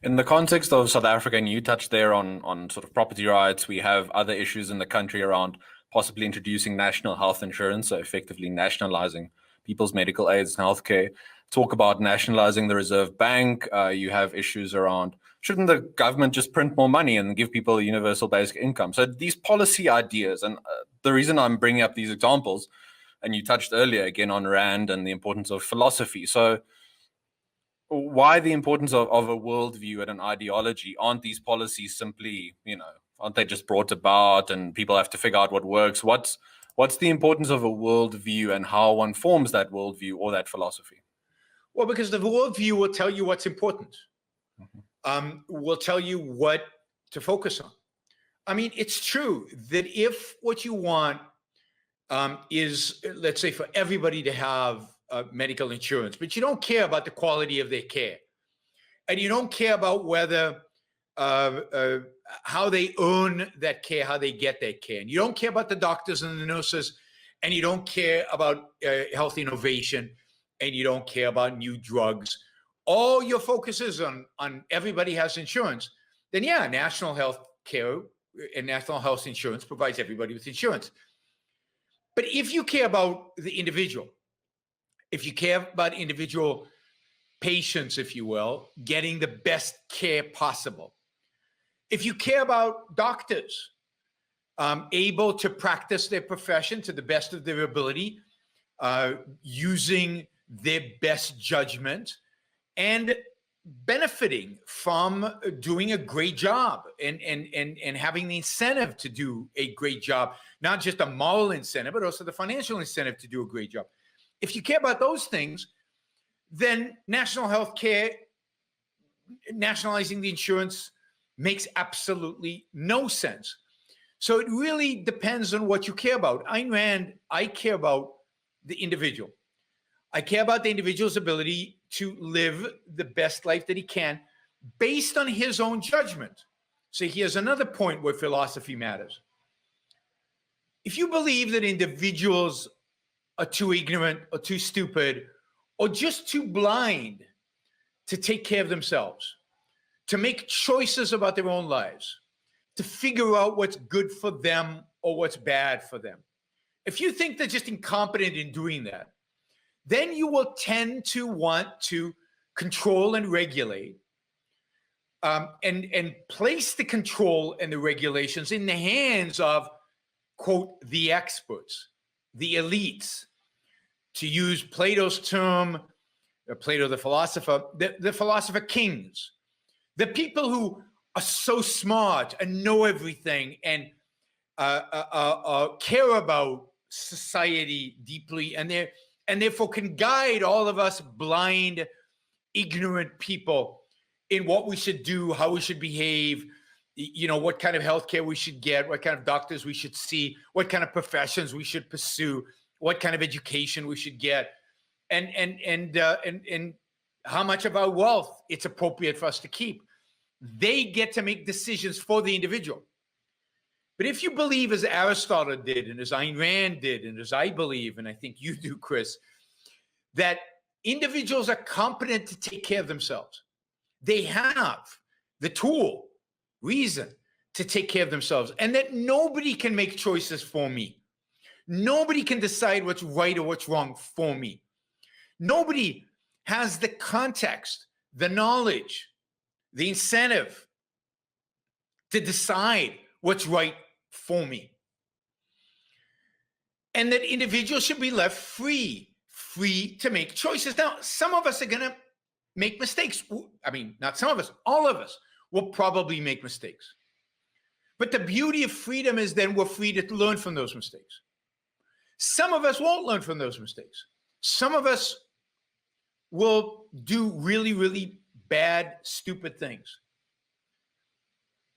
In the context of South Africa, and you touched there on sort of property rights, we have other issues in the country around possibly introducing national health insurance, so effectively nationalizing people's medical aids and healthcare. Talk about nationalizing the Reserve Bank. You have issues around shouldn't the government just print more money and give people a universal basic income? So these policy ideas, and the reason I'm bringing up these examples, and you touched earlier again on Rand and the importance of philosophy. So why the importance of a worldview and an ideology? Aren't these policies simply, aren't they just brought about and people have to figure out what works? What's the importance of a worldview and how one forms that worldview or that philosophy? Well, because the worldview will tell you what's important. Will tell you what to focus on. I mean, it's true that if what you want is, let's say, for everybody to have medical insurance, but you don't care about the quality of their care, and you don't care about whether how they earn that care, how they get that care, and you don't care about the doctors and the nurses, and you don't care about health innovation, and you don't care about new drugs. All your focus is on everybody has insurance, then yeah, national health care and national health insurance provides everybody with insurance. But if you care about the individual, if you care about individual patients, if you will, getting the best care possible, if you care about doctors able to practice their profession to the best of their ability, using their best judgment, and benefiting from doing a great job and having the incentive to do a great job, not just a moral incentive, but also the financial incentive to do a great job. If you care about those things, then national health care, nationalizing the insurance makes absolutely no sense. So it really depends on what you care about. Ayn Rand, I care about the individual. I care about the individual's ability to live the best life that he can based on his own judgment. So here's another point where philosophy matters. If you believe that individuals are too ignorant or too stupid or just too blind to take care of themselves, to make choices about their own lives, to figure out what's good for them or what's bad for them, if you think they're just incompetent in doing that, then you will tend to want to control and regulate and place the control and the regulations in the hands of, quote, the experts, the elites. To use Plato's term, Plato the philosopher, the philosopher kings, the people who are so smart and know everything and care about society deeply, and therefore can guide all of us blind, ignorant people in what we should do, how we should behave, what kind of healthcare we should get, what kind of doctors we should see, what kind of professions we should pursue, what kind of education we should get, and how much of our wealth it's appropriate for us to keep. They get to make decisions for the individual. But if you believe, as Aristotle did, and as Ayn Rand did, and as I believe, and I think you do, Chris, that individuals are competent to take care of themselves, they have the tool, reason, to take care of themselves, and that nobody can make choices for me. Nobody can decide what's right or what's wrong for me. Nobody has the context, the knowledge, the incentive to decide what's right for me. And that individuals should be left free to make choices. Now, some of us are going to make mistakes. I mean, not some of us, all of us will probably make mistakes. But the beauty of freedom is then we're free to learn from those mistakes. Some of us won't learn from those mistakes. Some of us will do really, really bad, stupid things.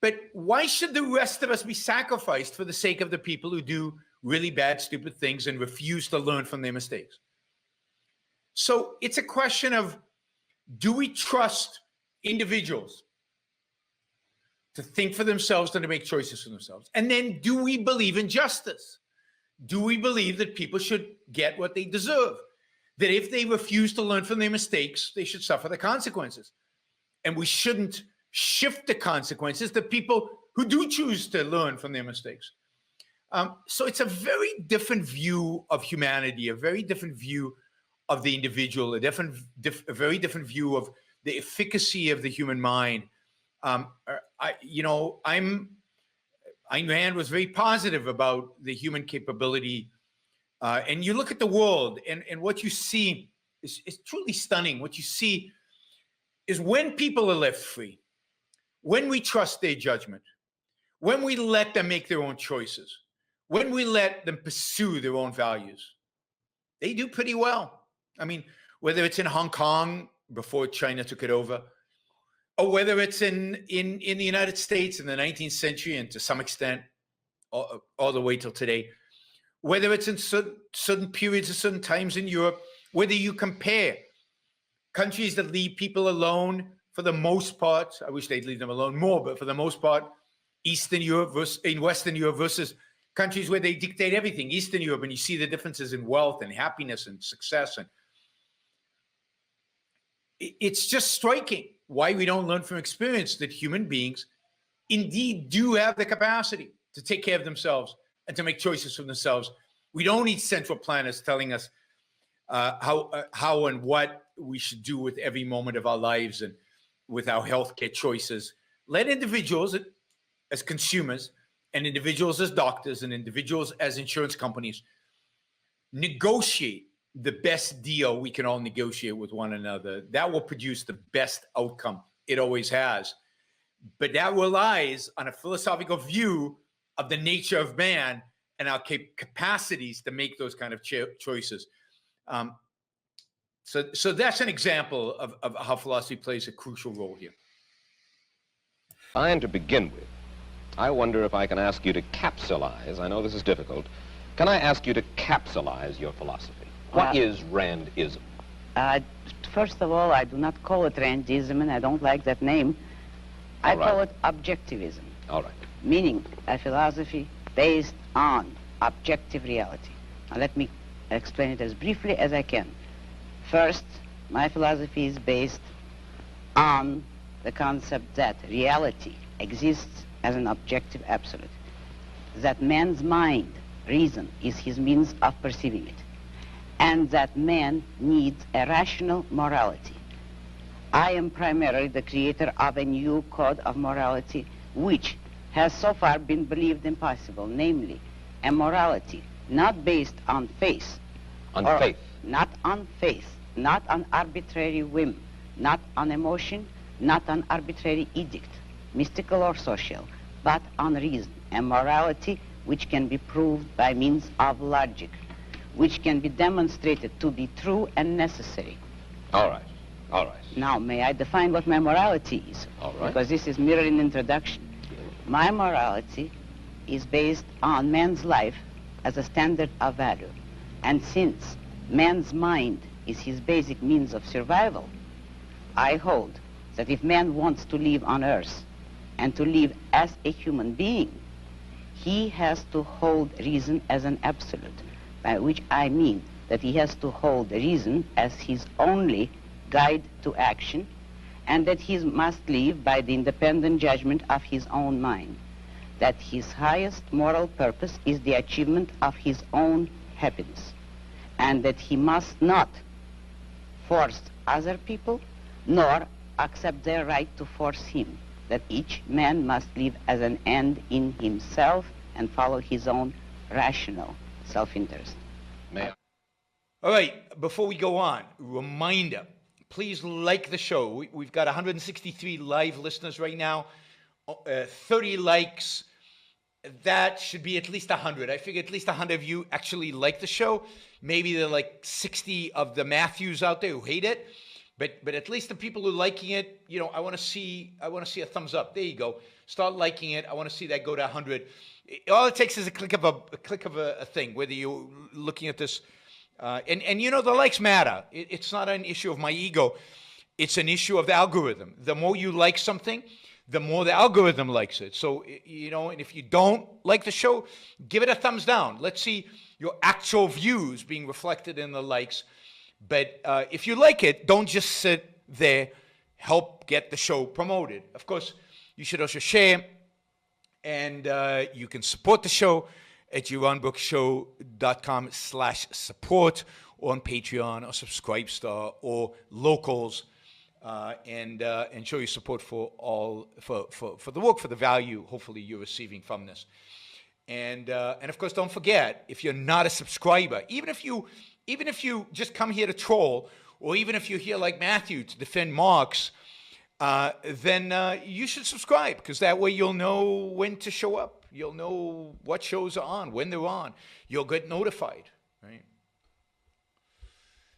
But why should the rest of us be sacrificed for the sake of the people who do really bad, stupid things and refuse to learn from their mistakes? So it's a question of, do we trust individuals to think for themselves and to make choices for themselves? And then do we believe in justice? Do we believe that people should get what they deserve? That if they refuse to learn from their mistakes, they should suffer the consequences? And we shouldn't shift the consequences to people who do choose to learn from their mistakes. So it's a very different view of humanity, a very different view of the individual, a very different view of the efficacy of the human mind. Ayn Rand was very positive about the human capability. And you look at the world, and what you see is truly stunning. What you see is when people are left free, when we trust their judgment, when we let them make their own choices, when we let them pursue their own values, they do pretty well. I mean, whether it's in Hong Kong before China took it over, or whether it's in the United States in the 19th century and to some extent all the way till today, whether it's in certain periods or certain times in Europe, whether you compare countries that leave people alone for the most part, I wish they'd leave them alone more, but for the most part, Eastern Europe versus in Western Europe versus countries where they dictate everything, Eastern Europe, and you see the differences in wealth and happiness and success. And it's just striking why we don't learn from experience that human beings indeed do have the capacity to take care of themselves and to make choices for themselves. We don't need central planners telling us how and what we should do with every moment of our lives and with our healthcare choices. Let individuals as consumers and individuals as doctors and individuals as insurance companies negotiate the best deal we can all negotiate with one another. That will produce the best outcome. It always has. But that relies on a philosophical view of the nature of man and our capacities to make those kind of choices. So that's an example of how philosophy plays a crucial role here. And to begin with, I wonder if I can ask you to capsulize. I know this is difficult. Can I ask you to capsulize your philosophy? What is Randism? First of all, I do not call it Randism, and I don't like that name. I call it objectivism. All right. Meaning a philosophy based on objective reality. Now let me explain it as briefly as I can. First, my philosophy is based on the concept that reality exists as an objective absolute, that man's mind, reason, is his means of perceiving it, and that man needs a rational morality. I am primarily the creator of a new code of morality which has so far been believed impossible, namely a morality not based on faith. On faith? Not on faith, not on arbitrary whim, not on emotion, not on arbitrary edict, mystical or social, but on reason, a morality which can be proved by means of logic, which can be demonstrated to be true and necessary. All right, all right. Now, may I define what my morality is? All right. Because this is merely an introduction. My morality is based on man's life as a standard of value. And since man's mind is his basic means of survival, I hold that if man wants to live on Earth and to live as a human being, he has to hold reason as an absolute, by which I mean that he has to hold reason as his only guide to action, and that he must live by the independent judgment of his own mind, that his highest moral purpose is the achievement of his own happiness, and that he must not force other people, nor accept their right to force him, that each man must live as an end in himself and follow his own rational self-interest. May I? All right, before we go on, reminder, please like the show. We've got 163 live listeners right now, 30 likes. That should be at least 100. I figure at least 100 of you actually like the show. Maybe there are like 60 of the Matthews out there who hate it. But at least the people who are liking it, you know, I want to see a thumbs up. There you go. Start liking it. I want to see that go to 100. All it takes is a click of a thing, whether you're looking at this. And you know, the likes matter. It's not an issue of my ego. It's an issue of the algorithm. The more you like something, the more the algorithm likes it. So, you know, and if you don't like the show, give it a thumbs down. Let's see your actual views being reflected in the likes. But if you like it, don't just sit there help get the show promoted. Of course, you should also share, and you can support the show at JeronBrooksShow.com/support, or on Patreon or Subscribestar or Locals, and show your support for the work, for the value hopefully you're receiving from this. And of course, don't forget, if you're not a subscriber, even if you just come here to troll, or even if you're here like Matthew to defend Marx, then you should subscribe, because that way you'll know when to show up. You'll know what shows are on, when they're on. You'll get notified, right?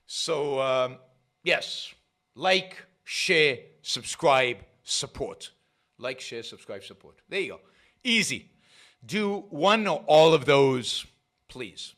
So, yes, like, share, subscribe, support. Like, share, subscribe, support. There you go. Easy. Do one or all of those, please.